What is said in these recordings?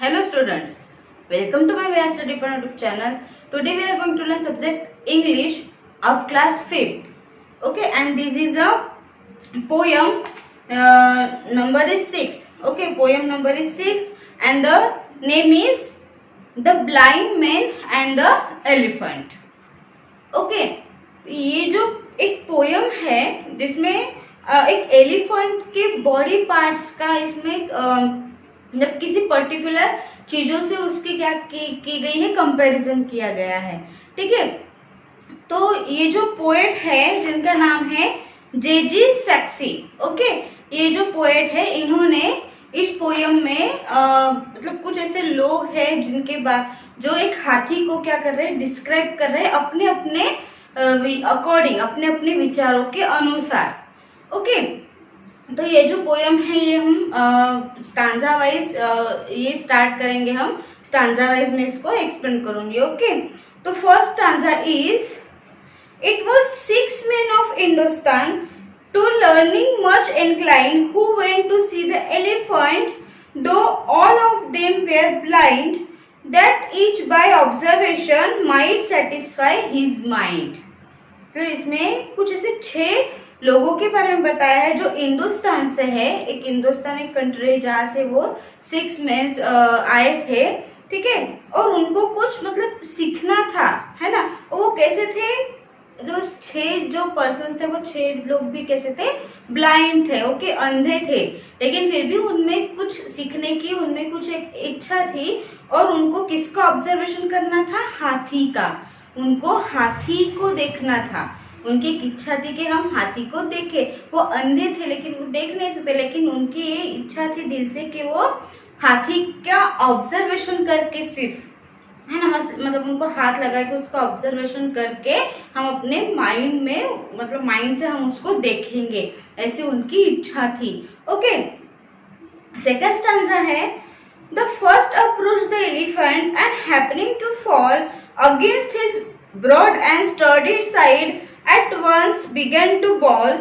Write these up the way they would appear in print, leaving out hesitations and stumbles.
Hello students, welcome to my VR Study Partner YouTube channel. Today we are going to learn subject English of class 5th. Okay, and this is a poem number is 6. Okay, poem number is 6 and the name is The Blind Man and the Elephant. Okay, ये जो एक poem है जिसमें एक elephant के body parts का इसमें जब किसी पर्टिकुलर चीजों से उसकी क्या की गई है, कंपैरिजन किया गया है. ठीक है, तो ये जो पोएट है जिनका नाम है जे.जी. सैक्सी. ओके, ये जो पोएट है इन्होंने इस पोयम में मतलब कुछ ऐसे लोग हैं जिनके बाद जो एक हाथी को क्या कर रहे हैं, डिस्क्राइब कर रहे हैं अपने अपने अकॉर्डिंग, अपने अपने विचारों के अनुसार. ओके, तो ये जो पोयम है ये हम स्टांजा वाइज ये स्टार्ट करेंगे. हम स्टांजा वाइज में इसको एक्सप्लेन करूंगी. ओके, तो first stanza is it was 6 men of Hindustan to learning much inclined who went to see the elephant, though all of them were blind, that each by observation might satisfy his mind. तो इसमें कुछ ऐसे 6 लोगों के बारे में बताया है जो हिंदुस्तान से है. एक हिंदुस्तान एक कंट्री है जहाँ से वो 6 men आए थे. ठीक है, और उनको कुछ मतलब सीखना था, है ना. वो कैसे थे, जो 6 जो पर्सन्स थे वो 6 लोग भी कैसे थे, ब्लाइंड थे. ओके, अंधे थे, लेकिन फिर भी उनमें कुछ सीखने की, उनमें कुछ एक इच्छा थी. और उनको किसका ऑब्जर्वेशन करना था, हाथी का. उनको हाथी को देखना था. उनकी एक इच्छा थी कि हम हाथी को देखें. वो अंधे थे लेकिन वो देख नहीं सकते, लेकिन उनकी ये इच्छा थी दिल से कि वो हाथी का ऑब्जर्वेशन करके सिर्फ, है ना, मतलब उनको हाथ लगा के उसका ऑब्जर्वेशन करके हम अपने माइंड में, मतलब माइंड से हम उसको देखेंगे, ऐसी उनकी इच्छा थी. ओके, सेकंड स्टैंजा है the first approach the elephant and happening to fall against his broad and sturdy side at once began to bawl,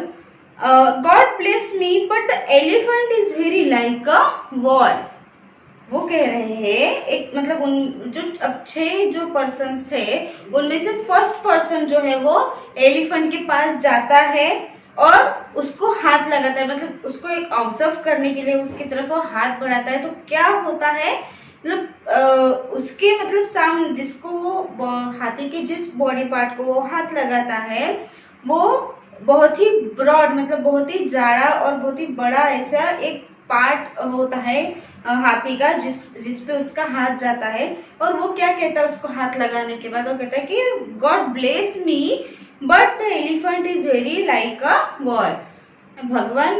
God bless me, but the elephant is very like a wall. वो कह रहे हैं एक मतलब उन जो अब 6 जो पर्सन्स थे उनमें से फर्स्ट पर्सन जो है वो एलिफेंट के पास जाता है और उसको हाथ लगाता है, मतलब उसको एक ऑब्जर्व करने के लिए उसकी तरफ वो हाथ बढ़ाता है. तो क्या होता है, मतलब उसके मतलब सामने जिसको वो हाथी के जिस बॉडी पार्ट को वो हाथ लगाता है वो बहुत ही ब्रॉड, मतलब बहुत ही जाड़ा और बहुत ही बड़ा ऐसा एक पार्ट होता है हाथी का जिस पे उसका हाथ जाता है. और वो क्या कहता है उसको हाथ लगाने के बाद, वो कहता है कि God bless me but the elephant is very like a wall. भगवान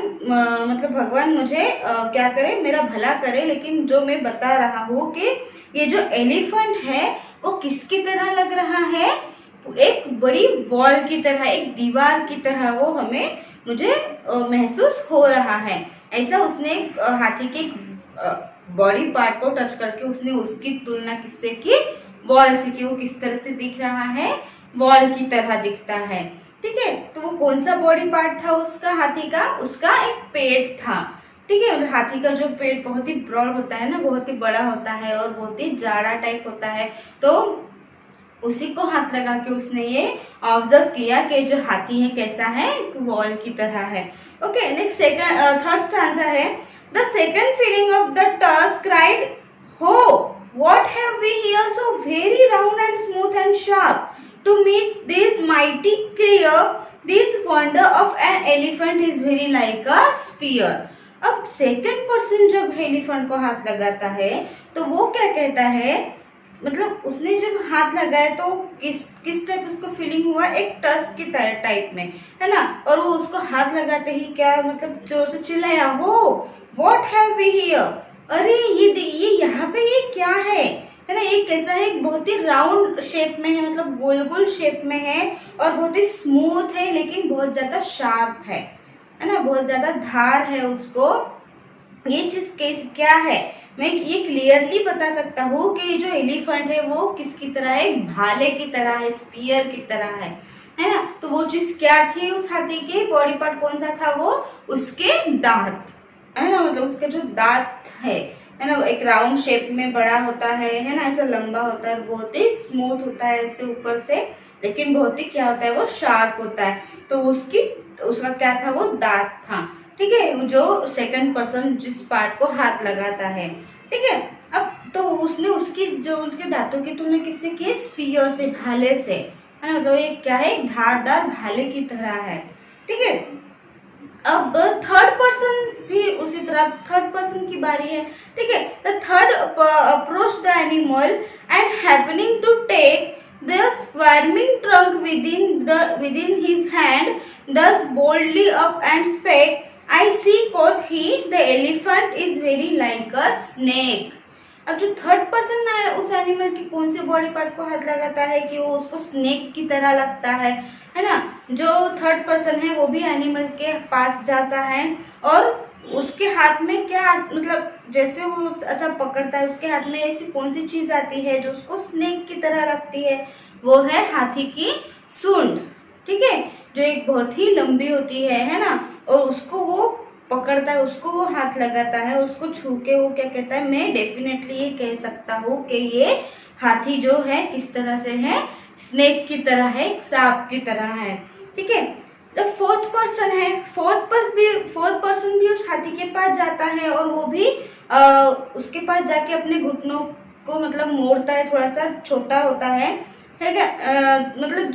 मतलब भगवान मुझे क्या करे, मेरा भला करे, लेकिन जो मैं बता रहा हूँ कि ये जो एलिफेंट है वो किसकी तरह लग रहा है, एक बड़ी वॉल की तरह, एक दीवार की तरह वो हमें मुझे महसूस हो रहा है. ऐसा उसने हाथी के बॉडी पार्ट को टच करके उसने उसकी तुलना किससे की, वॉल से की. वो किस तरह से दिख रहा है, वॉल की तरह दिखता है. ठीक है, तो वो कौन सा बॉडी पार्ट था उसका, हाथी का, उसका एक पेट था. ठीक है, मतलब हाथी का जो पेट बहुत ही ब्रॉड होता है ना, बहुत ही बड़ा होता है और बहुत ही जाड़ा टाइप होता है. तो उसी को हाथ लगा के उसने ये ऑब्जर्व किया कि जो हाथी है कैसा है, एक वॉल की तरह है. ओके, नेक्स्ट थर्ड स्टैंजा है the second feeling of the tusk cried ho what have we here so very round and smooth and sharp to meet this mighty clear this wonder of an elephant is very like a spear. अब second person जब elephant को हाथ लगाता है तो वो क्या कहता है, मतलब उसने जब हाथ लगाया तो किस टाइप उसको फीलिंग हुआ, एक टस्क की टाइप में, है ना. और वो उसको हाथ लगाते ही क्या मतलब जोर से चिल्लाया, हो व्हाट हैव वी हियर, अरे ये यहाँ पे ये क्या है ना. ये कैसा है, एक बहुत ही राउंड शेप में है, मतलब गोल गोल शेप में है और बहुत ही स्मूथ है, लेकिन बहुत ज्यादा शार्प है ना, बहुत ज्यादा धार है उसको. ये चीज क्या है, मैं ये क्लियरली बता सकता हूँ कि जो एलिफेंट है वो किसकी तरह है, एक भाले की तरह है, स्पीयर की तरह है ना. तो वो चीज क्या थी उस हाथी के बॉडी पार्ट कौन सा था, वो उसके दांत, है ना, मतलब उसके जो दांत है है ना, एक राउंड शेप में बड़ा होता है ना, ऐसा लंबा होता है, बहुत ही स्मूथ होता है ऐसे ऊपर से, लेकिन बहुत ही क्या होता है वो शार्प होता है। तो उसका क्या था, वो दांत था, ठीक है, जो सेकंड पर्सन जिस पार्ट को हाथ लगाता है, ठीक है। अब तो उसने उसके दांतों की तुलना किससे की, स्पीयर से, भाले से, है ना, तो ये क्या है, धारदार भाले की तरह है, ठीक है। अब थर्ड पर्सन भी उसी तरह, थर्ड पर्सन की बारी है, ठीक है। The third approach the animal and happening to take the squirming trunk within his hand, thus boldly up and spake, I see, quoth he, the elephant is very like a snake. अब जो third person है उस animal की कौन से body part को हाथ लगाता है कि वो उसको स्नेक की तरह लगता है ना। जो थर्ड पर्सन है वो भी एनिमल के पास जाता है और उसके हाथ में क्या, मतलब जैसे वो ऐसा पकड़ता है, उसके हाथ में ऐसी कौन सी चीज आती है जो उसको स्नेक की तरह लगती है, वो है हाथी की सूंड, ठीक है, जो एक बहुत ही लंबी होती है ना, और उसको वो पकड़ता है, उसको वो हाथ लगाता है, उसको छू के वो क्या कहता है, मैं डेफिनेटली ये कह सकता हूँ कि ये हाथी जो है किस तरह से है, स्नेक की तरह है, एक सांप की तरह है, ठीक है। द फोर्थ पर्सन है, फोर्थ पर्सन भी उस हाथी के पास जाता है और वो भी उसके पास जाके अपने घुटनों को मतलब मोड़ता है, थोड़ा सा छोटा होता है, ठीक है। मतलब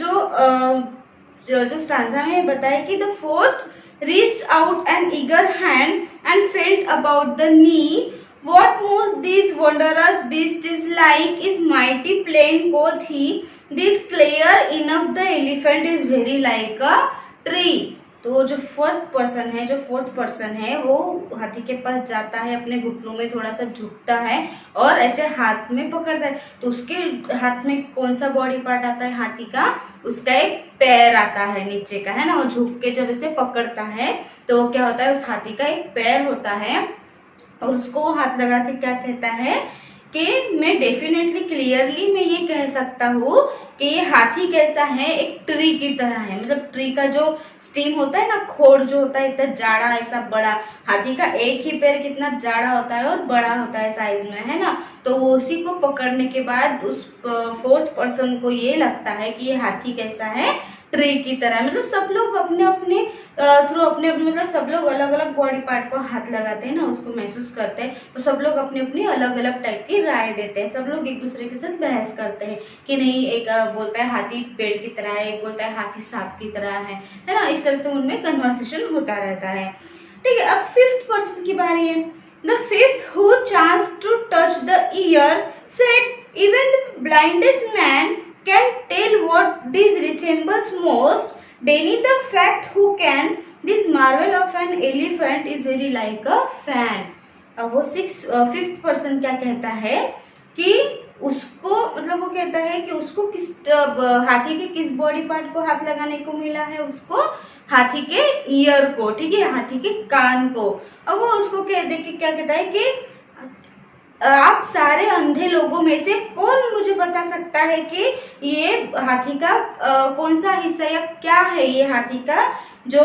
जो स्टांजा में बताया कि the fourth reached out an eager hand and felt about the knee. What most these wondrous beast is like is mighty plain, quoth he. This clear enough the elephant is very like a tree. तो जो fourth person है वो हाथी के पास जाता है, अपने घुटनों में थोड़ा सा झुकता है और ऐसे हाथ में पकड़ता है, तो उसके हाथ में कौन सा बॉडी पार्ट आता है हाथी का, उसका एक पैर आता है नीचे का, है ना, वो झुक के जब इसे पकड़ता है तो वो क्या होता है, उस हाथी का एक पैर होता है और उसको हाथ लगा के क्या कहता है कि मैं डेफिनेटली क्लियरली मैं ये कह सकता हूँ कि ये हाथी कैसा है, एक ट्री की तरह है। मतलब ट्री का जो स्टीम होता है ना, खोड़ जो होता है इतना जाड़ा, ऐसा बड़ा, हाथी का एक ही पैर कितना जाड़ा होता है और बड़ा होता है साइज में, है ना। तो वो उसी को पकड़ने के बाद उस फोर्थ पर्सन को ये लगता है कि ये हाथी कैसा है, ट्री की तरह। मतलब सब लोग अपने अपने थ्रू अपने अपने मतलब सब लोग अलग अलग बॉडी पार्ट को हाथ लगाते हैं ना, उसको महसूस करते हैं, तो सब लोग अपनी अपनी अलग अलग टाइप की राय देते हैं, सब लोग एक दूसरे के साथ बहस करते हैं कि नहीं, एक बोलता है हाथी पेड़ की तरह है, एक बोलता है हाथी सांप की तरह है ना। इस तरह से उनमें कन्वर्सेशन होता रहता है, ठीक है। अब फिफ्थ पर्सन की बारी है। The fifth who chance to touch the ear said even the blindest man can tell what this resembles most. Denny the fact who can this marvel of an elephant is very like a fan. अब वो fifth person क्या कहता है कि उसको मतलब वो कहता है कि उसको किस हाथी के किस बॉडी पार्ट को हाथ लगाने को मिला है, उसको हाथी के ईयर को, ठीक है, हाथी के कान को। अब वो उसको देख के क्या कहता है कि आप सारे अंधे लोगों में से कौन मुझे बता सकता है कि ये हाथी का कौन सा हिस्सा या क्या है, ये हाथी का जो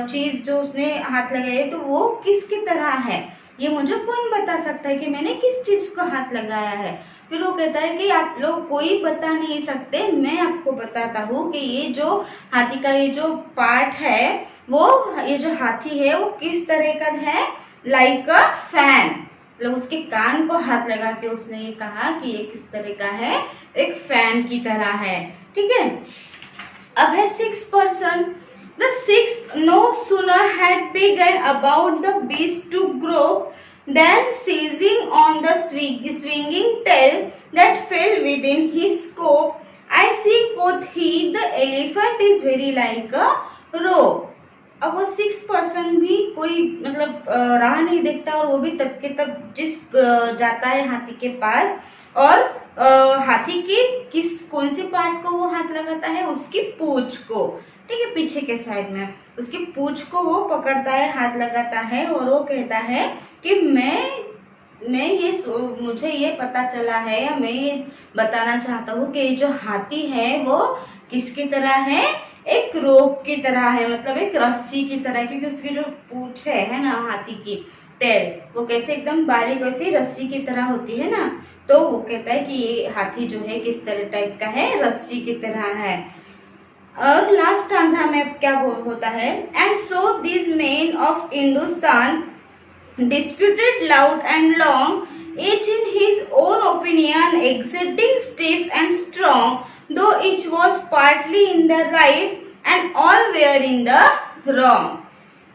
चीज जो उसने हाथ लगाया है तो वो किसकी तरह है, ये मुझे कौन बता सकता है कि मैंने किस चीज को हाथ लगाया है। फिर वो कहता है कि आप लोग कोई बता नहीं सकते, मैं आपको बताता हूँ कि ये जो हाथी का ये जो पार्ट है, वो ये जो हाथी है वो किस तरह का है, लाइक अ फैन। मतलब उसके कान को हाथ लगा के उसने ये कहा कि ये किस तरह का है, एक फैन की तरह है, ठीक है। अब है six person. The six no sooner had begun about the beast to grow than seizing on the swinging tail that fell within his scope, I see, quoth he, the elephant is very like a rope. अब वो six person भी कोई मतलब राह नहीं देखता और वो भी तब के तब जाता है हाथी के पास और हाथी की कौन सी पार्ट को वो हाथ लगाता है, उसकी पूंछ को, ठीक है, पीछे के साइड में उसकी पूंछ को वो पकड़ता है, हाथ लगाता है और वो कहता है कि मुझे ये पता चला है या मैं ये बताना चाहता हूँ कि जो हाथी है वो किसकी तरह है, एक रोप की तरह है, मतलब एक रस्सी की तरह, क्योंकि उसकी जो पूंछ है ना हाथी की, टेल, वो कैसे एकदम बारीक वैसी रस्सी की तरह होती है ना, तो वो कहता है कि ये हाथी जो है किस तरह टाइप का है, रस्सी की तरह है। और लास्ट स्टांजा में क्या होता है, and so this main of Hindustan disputed loud and long, each in his own opinion exceeding stiff and strong, though each was partly in the right and all were in the wrong।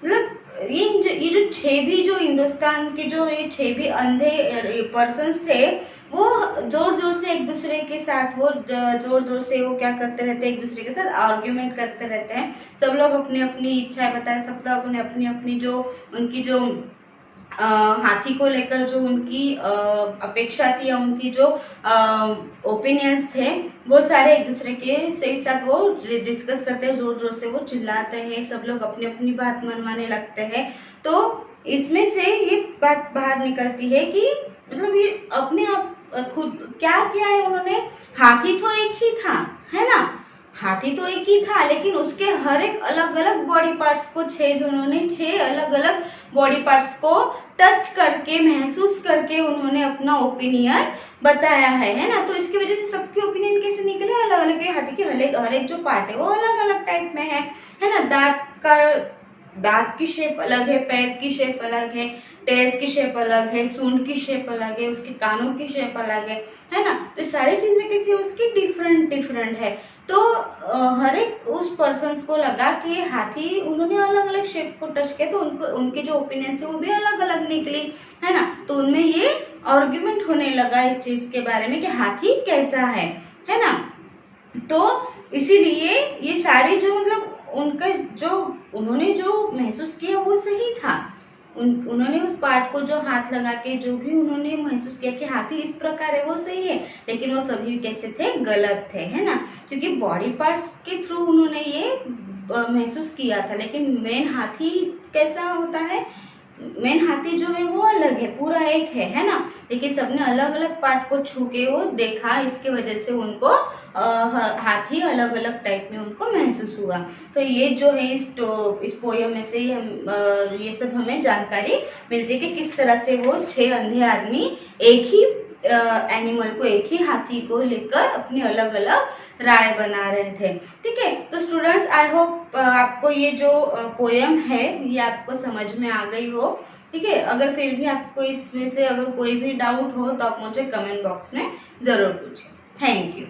मतलब ये जो छह भी जो हिंदुस्तान के जो ये छह भी अंधे पर्सन्स थे, वो जोर जोर से एक दूसरे के साथ वो जोर जोर से वो क्या करते रहते हैं, एक दूसरे के साथ आर्ग्यूमेंट करते रहते हैं। सब लोग अपनी अपनी इच्छाएं बताए, सब लोग अपने अपनी अपनी जो उनकी जो हाथी को लेकर जो उनकी अपेक्षा थी या उनकी जो ओपिनियंस थे, वो सारे एक दूसरे के साथ वो डिस्कस करते हैं, जोर जोर से वो चिल्लाते हैं, सब लोग अपनी अपनी बात मनवाने लगते हैं। तो इसमें से ये बात बाहर निकलती है कि मतलब ये अपने आप खुद क्या किया है उन्होंने, हाथी तो एक ही था, है ना, हाथी तो एक ही था, लेकिन उसके हर एक अलग अलग बॉडी पार्ट्स को उन्होंने छह अलग अलग बॉडी पार्ट्स को टच करके महसूस करके उन्होंने अपना ओपिनियन बताया है ना। तो इसकी वजह से सबके ओपिनियन कैसे निकले, अलग अलग है। हाथी के हर एक जो पार्ट है वो अलग अलग टाइप में है ना। दांत की शेप अलग है, पैर की शेप अलग है, टेल्स की शेप अलग है, सूंड की शेप अलग है, उसके कानों की शेप अलग है ना। तो सारी चीजें कैसी उसकी डिफरेंट डिफरेंट है। तो हर एक उस पर्सन को लगा कि हाथी उन्होंने अलग अलग शेप को टच किया, तो उनके जो ओपिनियन है वो भी अलग अलग निकली, है ना। तो उनमें ये आर्ग्यूमेंट होने लगा इस चीज के बारे में कि हाथी कैसा है ना। तो इसीलिए ये सारी जो मतलब उनका जो उन्होंने जो महसूस किया वो सही था। उन्होंने उस पार्ट को जो हाथ लगा के जो भी उन्होंने महसूस किया कि हाथी इस प्रकार है वो सही है, लेकिन वो सभी कैसे थे, गलत थे, है ना। क्योंकि बॉडी पार्ट्स के थ्रू उन्होंने ये महसूस किया था, लेकिन मेन हाथी कैसा होता है, मेन हाथी जो है वो अलग है, पूरा एक है ना। लेकिन सबने अलग अलग पार्ट को छू के वो देखा, इसके वजह से उनको हाथी अलग अलग टाइप में उनको महसूस हुआ। तो ये जो है इस पोयम में से ये सब हमें जानकारी मिलती है कि किस तरह से वो छह अंधे आदमी एक ही एनिमल को, एक ही हाथी को लेकर अपनी अलग अलग राय बना रहे थे। ठीक है, तो स्टूडेंट्स आई होप आपको ये जो पोयम है ये आपको समझ में आ गई हो। ठीक है, अगर फिर भी आपको इसमें से अगर कोई भी डाउट हो तो आप मुझे कमेंट बॉक्स में जरूर पूछें। Thank you.